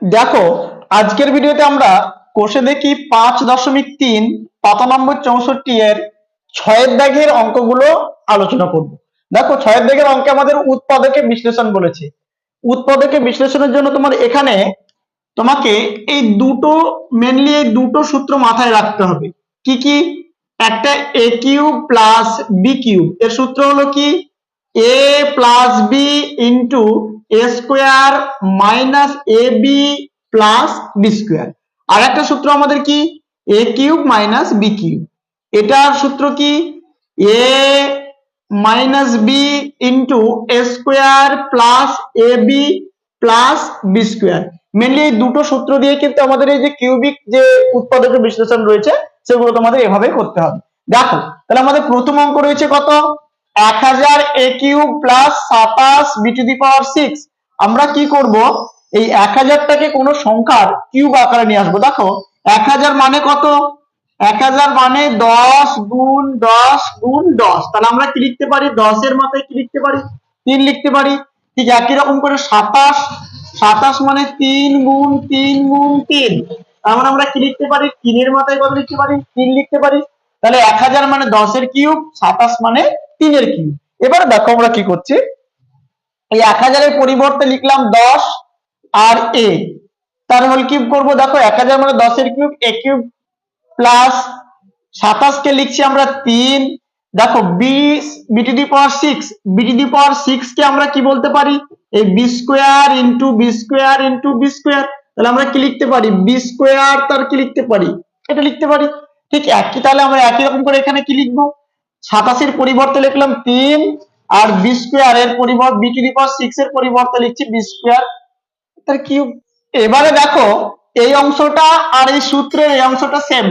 দেখো, আজকের ভিডিওতে আমরা কোষে দেখি 5.3 পাতা নম্বর 64 এর 6 দাগের অঙ্কগুলো আলোচনা করব। দেখো, 6 দাগের অঙ্কে আমাদের উৎপাদকে বিশ্লেষণ বলেছে। উৎপাদকে বিশ্লেষণের জন্য তোমাকে এই দুটো সূত্র মাথায় রাখতে হবে। কি কি? একটা A cube plus B cube, এর সূত্র হলো কি? A plus B into A square minus A B plus B square. আর একটা সূত্র আমাদের কি? A cube minus B cube. এটার সূত্র কি? A minus B into A square plus A B plus B square. Mainly এই দুটো সূত্র দিয়ে কিন্তু আমাদের এই যে কিউবিক যে উৎপাদকের বিশ্লেষণ রয়েছে সেগুলো তোমাদের এভাবে করতে হবে। দেখো, তাহলে আমাদের প্রথম অঙ্ক রয়েছে কত? 1000 A cube plus 27 B to the power 6। আমরা কি করব? এই 1000টাকে কোনো সংখ্যার কিউব আকারে নিয়ে আসবো। দেখো, 1000 মানে কত? 1000 মানে 10 গুণ 10 গুণ 10। তাহলে আমরা কি লিখতে পারি? 10 এর মাথায় কি লিখতে পারি? 3 লিখতে পারি। ঠিক একই রকম করে 27 মানে 3 গুণ 3 গুণ 3। তার মানে আমরা কি লিখতে পারি? 3 এর মাথায় কত লিখতে পারি? 3 লিখতে পারি। তাহলে 1000 মানে 10 এর কিউব, 27 মানে 3 এর কিউব। এবার দেখো আমরা কি করছি, এই 1000 এর পরিবর্তে লিখলাম 10 আর এ, তার হোল কিউব করবো। দেখো, 1000 মানে 10 এর কিউব, এ কিউব প্লাস 27 কে লিখছি আমরা 3। দেখো, B to the power 6, B to the power 6 কে আমরা কি বলতে পারি? এই B square into B square into B square. তাহলে আমরা কি লিখতে পারি? বি স্কোয়ার, তার কি লিখতে পারি? এটা লিখতে পারি। ঠিক একই, তাহলে আমরা একই রকম করে এখানে কি লিখবো? 27 এর পরিবর্তে লিখলাম 3, আর বি স্কোয়ার এর পরিবর্তে বি টু দি পাওয়ার 6 এর পরিবর্তে লিখছি বি স্কোয়ার তার কিউব। এবারে দেখো, এই অংশটা আর এই সূত্রের এই অংশটা সেম।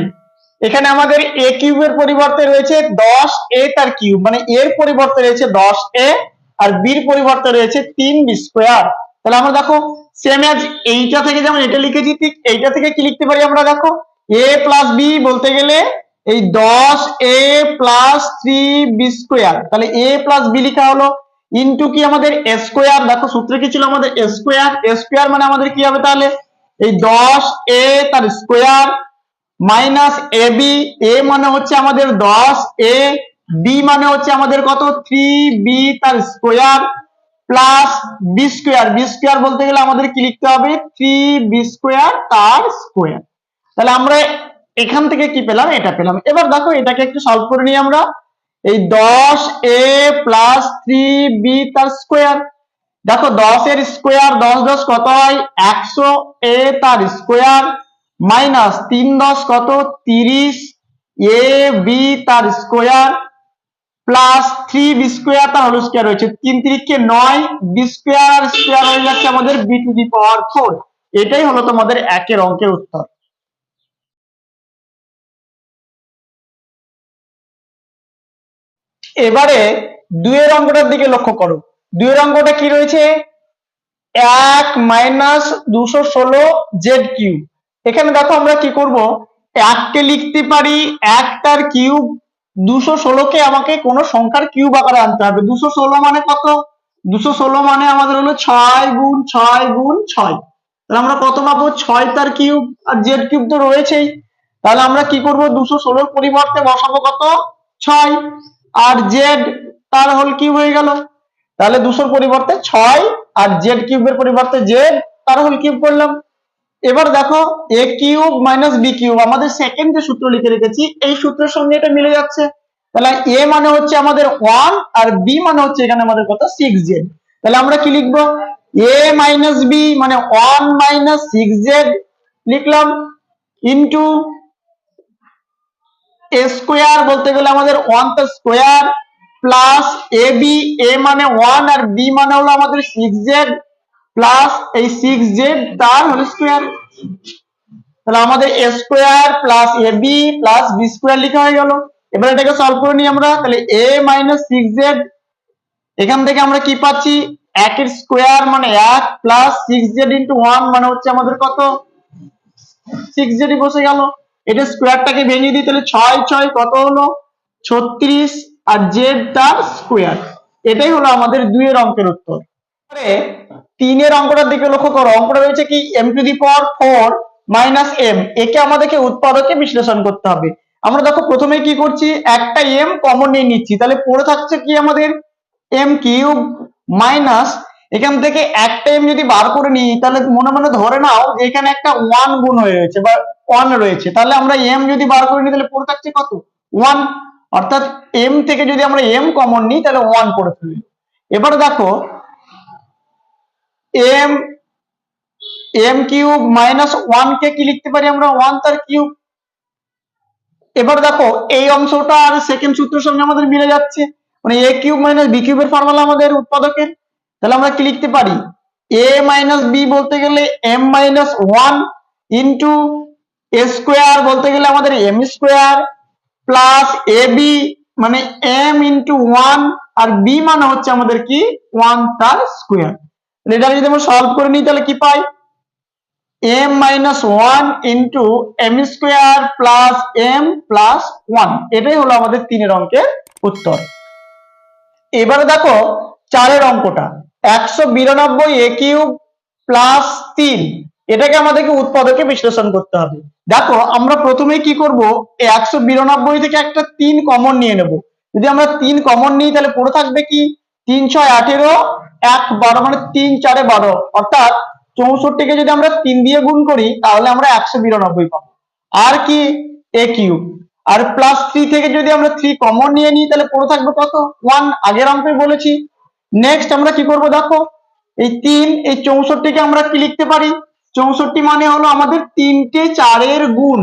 এখানে আমাদের এ কিউবের পরিবর্তে রয়েছে 10 এ তার কিউব, মানে এর পরিবর্তে রয়েছে 10 এ, আর বির পরিবর্তে রয়েছে 3 বি স্কোয়ার। তাহলে আমরা দেখো, সেম এজ এইটা থেকে যেমন এটা লিখেছি, ঠিক এইটা থেকে কি লিখতে পারি আমরা? দেখো, এ প্লাস বি বলতে গেলে এই 10 এ প্লাস 3 বি স্কোয়ার। তাহলে এ প্লাস বি লেখা হলো ইনটু কি আমাদের এ স্কোয়ার। দেখো, সূত্রে কি ছিল আমাদের? A square. এ স্কোয়ার মানে আমাদের কি হবে? তাহলে এই 10 এ তার স্কোয়ার মাইনাস এ বি, এ মানে হচ্ছে আমাদের 10 এ, বি মানে হচ্ছে আমাদের কত? 3 বি তার square plus B square. B square বলতে গেলে আমাদের কি লিখতে হবে? 3 বি স্কোয়ার তার স্কোয়ার। তাহলে আমরা এখান থেকে কি পেলাম? এটা পেলাম। এবার দেখো, এটাকে একটু সলভ করে নিই আমরা। এই 10 এ প্লাস 3 বি তার স্কোয়ার। দেখো, 10 এর স্কোয়ার 10 10 কত হয়? 100 এ তার স্কোয়ার মাইনাস 3 10 কত? 30 এ বি তার স্কোয়ার প্লাস 3 বি স্কোয়ার তার হোল স্কোয়ার রয়েছে। 3 3 9, বি স্কোয়ার আর স্কোয়ার হয়ে যাচ্ছে আমাদের বি টু দি পাওয়ার 4। এটাই হলো তোমাদের একের অঙ্কের উত্তর। এবারে দুইয়ের অঙ্কটার দিকে লক্ষ্য করো। দুইয়ের অঙ্কটা কি রয়েছে? 1 মাইনাস 216 জেড কিউব। এখানে দেখো আমরা কি করব? 1 কে লিখতে পারি 1 তার কিউব, 216 কে আমাকে কোন সংখ্যার কিউব আকারে আনতে হবে। 216 মানে কত? 216 মানে আমাদের হলো 6 গুণ 6 গুণ 6। তাহলে আমরা কত পাবো? 6 তার কিউব, আর জেড কিউব তো রয়েছেই। তাহলে আমরা কি করব? 216 এর পরিবর্তে বসাবো কত? 6, আর জেড তার হোল কিউব হয়ে গেল। তাহলে 200 এর পরিবর্তে 6 আর জেড কিউবের পরিবর্তে জেড তার হোল কিউব করলাম। এবার দেখো, এ কিউব মাইনাস বি কিউব, আমাদের সেকেন্ড যে সূত্র লিখে রেখেছি এই সূত্রের সঙ্গে এটা মিলে যাচ্ছে। তাহলে এ মানে হচ্ছে আমাদের 1, আর বি মানে হচ্ছে এখানে আমাদের কত? 6 জেড। তাহলে আমরা কি লিখবো? এ মাইনাস বি মানে 1 মাইনাস 6 জেড লিখলাম ইন্টু এ স্কোয়ার বলতে গেলে আমাদের 1 তার স্কোয়ার প্লাস এ বি, এ মানে 1 আর বি মানে হলো আমাদের 6 জেড প্লাস এই 6 জেড তার হোল স্কোয়ার। তাহলে আমাদের A square plus A B plus B square লেখা হয়ে গেল। এবার এটাকে সলভ করে নিই আমরা। তাহলে এ মাইনাস 6 জেড, এখান থেকে আমরা কি পাচ্ছি? 1 এর স্কোয়ার মানে 1 প্লাস 6 জেড ইন্টু 1 মানে হচ্ছে আমাদের কত? 6 জেড বসে গেল। এটা স্কোয়ারটাকে ভেঙে দিই, তাহলে 6 6 কত হলো? 36, আর জেড তার স্কোয়ার। এটাই হলো আমাদের দুইয়ের অঙ্কের উত্তর। তিনের অঙ্কটার দিকে লক্ষ্য করো, অঙ্কটা রয়েছে কি m⁴ মাইনাস m, একে আমাদেরকে উৎপাদকে বিশ্লেষণ করতে হবে। আমরা দেখো প্রথমে কি করছি, একটা m কমন নিয়ে নিচ্ছি, তাহলে পড়ে থাকছে কি আমাদের m³ মাইনাস, এখান থেকে একটা m যদি বার করে নিই তাহলে মনে মনে ধরে নাও যে এখানে একটা 1 গুণ হয়ে রয়েছে বা 1 রয়েছে, তাহলে আমরা m যদি বার করে নিই তাহলে পড়ে থাকছে কত 1, অর্থাৎ m থেকে যদি আমরা m কমন নিই তাহলে 1 পড়ে থাকবে। এবারে দেখো m³ মাইনাস 1 কে কি লিখতে পারি আমরা 1 তার কিউব। এবার দেখো এই অংশটা আর সেকেন্ড সূত্রের সঙ্গে আমাদের মিলে যাচ্ছে, মানে a³ মাইনাস b³ এর ফর্মুলা আমাদের উৎপাদকের, তাহলে আমরা কি লিখতে পারি a মাইনাস b বলতে গেলে m minus 1 into a square বলতে গেলে আমাদের m স্কোয়ার প্লাস ab মানে m ইন্টু 1 আর b মানে হচ্ছে আমাদের কি 1 তার স্কোয়ার। এটা যদি আমরা সলভ করে নিই তাহলে কি পাই m minus 1 into m square plus m plus 1, এটাই হলো আমাদের 3 অঙ্কের উত্তর। এবারে দেখো 4 অঙ্কটা 192 a³ প্লাস 3, এটাকে আমাদেরকে উৎপাদকে বিশ্লেষণ করতে হবে। দেখো আমরা প্রথমেই কি করব, 192 থেকে একটা 3 কমন নিয়ে নেব। যদি আমরা 3 কমন নিই তাহলে পড়ে থাকবে কি 3 6 18 1 12 মানে 3 4 12, অর্থাৎ 64 কে যদি আমরা 3 দিয়ে গুণ করি তাহলে আমরা 192 পাবো। আর কি a³ আর প্লাস 3 থেকে যদি আমরা 3 কমন নিয়ে নিই তাহলে পড়ে থাকবে কত 1, আগের অঙ্কে বলেছি। নেক্সট আমরা কি করব, দেখো এই 3 এই 64 কে আমরা কি লিখতে পারি, 64 মানে হলো আমাদের 3টে 4 এর গুণ।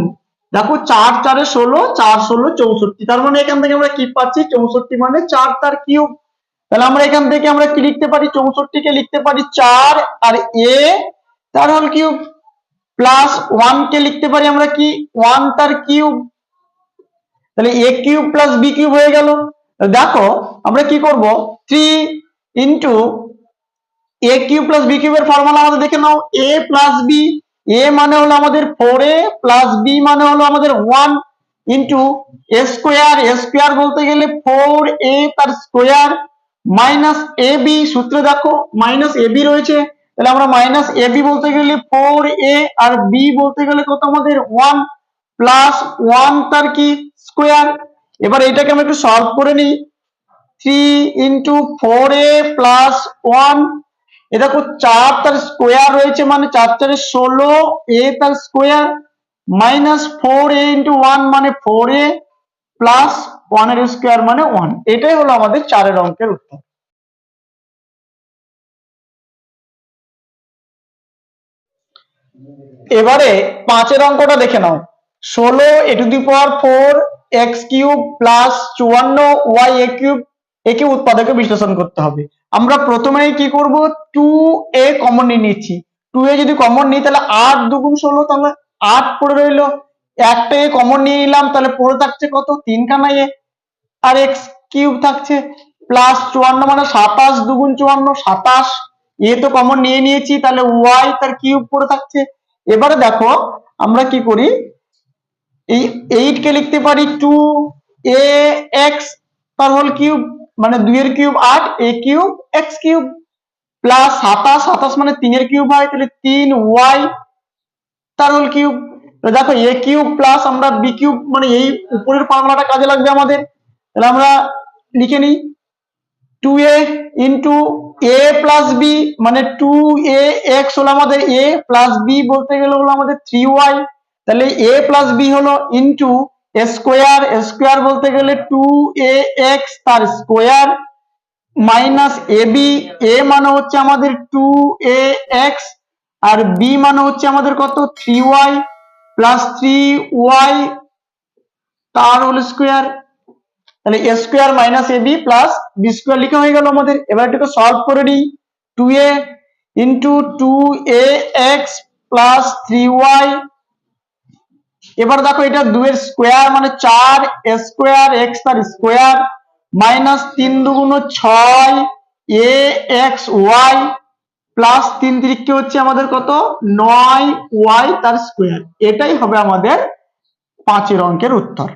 দেখো 4 4 16, 4 16 64, তার মানে এখান থেকে আমরা কি পাচ্ছি 64 মানে 4 তার কিউব। তাহলে আমরা এখান থেকে আমরা কি লিখতে পারি 64 কে লিখতে পারি 4 আর a তার হোল কিউব প্লাস 1 কে লিখতে পারি আমরা কি 1 তার কিউব, তাহলে a³ প্লাস b³ হয়ে গেল। দেখো আমরা কি করব 3 ইন্টু a³ প্লাস b³ এর ফর্মুলা আমাদের দেখে নাও a প্লাস b, a মানে হলো আমাদের 4a প্লাস b মানে হলো আমাদের 1 ইন্টু a স্কোয়ার বলতে গেলে 4a তার স্কোয়ার মাইনাস ab, সূত্রে দেখো মাইনাস ab রয়েছে, তাহলে আমরা মাইনাস ab বলতে গেলে 4a আর b বলতে গেলে কত আমাদের 1 প্লাস 1 তার কি স্কোয়ার। এবার এটাকে আমরা একটু সলভ করে নিই, 3 ইন্টু 4a প্লাস 1, এ দেখো 4 তার স্কোয়ার রয়েছে মানে 4 4 16 a তার স্কোয়ার মাইনাস 4a ইন্টু 1 মানে 4a প্লাস 1 এর স্কোয়ার মানে 1, এটাই হলো আমাদের 4 অঙ্কের উত্তর। এবারে 5 অঙ্কটা দেখে নাও, 16 a⁴ x³ প্লাস 54 y³ একে উৎপাদকে বিশ্লেষণ করতে হবে। আমরা প্রথমেই কি করব 2a কমন নিয়ে নিচ্ছি, 2a যদি কমন নিই তাহলে 8 2 16, তাহলে 8 পড়ে রইলো, একটা a কমন নিয়ে নিলাম তাহলে পড়ে থাকছে কত 3 খানা a আর x³ থাকছে প্লাস 54 মানে 27 2 54 27, a তো কমন নিয়ে নিয়েছি তাহলে y তার কিউব পড়ে থাকছে। এবারে দেখো আমরা কি করি, এই 8 কে লিখতে পারি 2ax তার হোল কিউব মানে 2 এর কিউব 8 a³ x³ প্লাস 27 মানে 3 এর কিউব হয় তাহলে 3y তার হোল কিউব। তো দেখো a³ প্লাস আমরা b³ মানে এই উপরের ফর্মুলাটা কাজে লাগবে আমাদের, তাহলে আমরা লিখে নিই 2a into a plus b মানে 2ax হলো আমাদের a প্লাস b বলতে গেলে হলো আমাদের 3y, তাহলে a প্লাস b হলো ইন্টু স্কোয়ার বলতে গেলে 2ax তার স্কোয়ার মাইনাস ab, a মানে হচ্ছে আমাদের 2ax আর b মানে হচ্ছে আমাদের কত 3y প্লাস 3y তার হোল স্কোয়ার, তাহলে a square minus ab plus b square লিখা হয়ে গেল আমাদের। এবার এটাকে সলভ করে নিই, 2a into 2ax plus 3y, এবার দেখো এটা 2 এর স্কোয়ার মানে 4 a স্কোয়ার x তার square minus 3 2 6 ax y plus 3 3 হচ্ছে আমাদের কত 9y তার স্কোয়ার, এটাই হবে আমাদের 5 অঙ্কের উত্তর।